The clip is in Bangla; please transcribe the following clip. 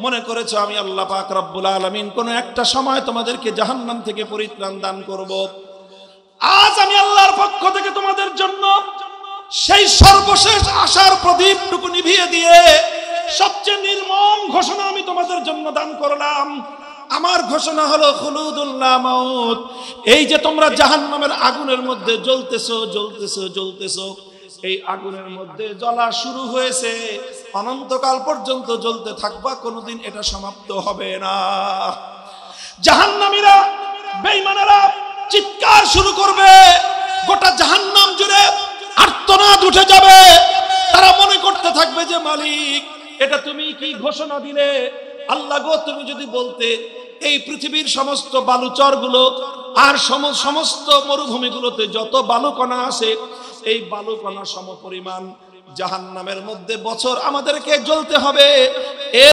মনে করেছো আমি আল্লাহ পাক রব্বুল আলামিন কোনো একটা সময় তোমাদেরকে জাহান্নাম থেকে পরিত্রাণ দান করব। আজ আমি আল্লাহর পক্ষ থেকে তোমাদের জন্য সেই সর্বশেষ আশার প্রদীপটুকু নিভিয়ে দিয়ে সবচেয়ে নির্মম ঘোষণা আমি তোমাদের জন্য দান করলাম। আমার ঘোষণা হলো খুলুদুল লা মাউত। এই যে তোমরা জাহান্নামের আগুনের মধ্যে জ্বলতেছো, এই আগুনের মধ্যে জ্বলা শুরু হয়েছে, অনন্তকাল পর্যন্ত জ্বলতে থাকবা, কোনোদিন এটা সমাপ্ত হবে না। জাহান্নামীরা, বেঈমানেরা চিৎকার শুরু করবে, গোটা জাহান্নাম জুড়ে আর্তনাদ উঠে যাবে। তারা মনে করতে থাকবে যে মালিক, এটা তুমি কি ঘোষণা দিলে? আল্লাহ গো, তুমি যদি বলতে এই পৃথিবীর সমস্ত বালুচরগুলো আর সমস্ত মরুভূমিগুলোতে যত বালুকণা আছে, এই বালুকণা সমপরিমাণ জাহান্নামের মধ্যে বছর আমাদেরকে জ্বলতে হবে।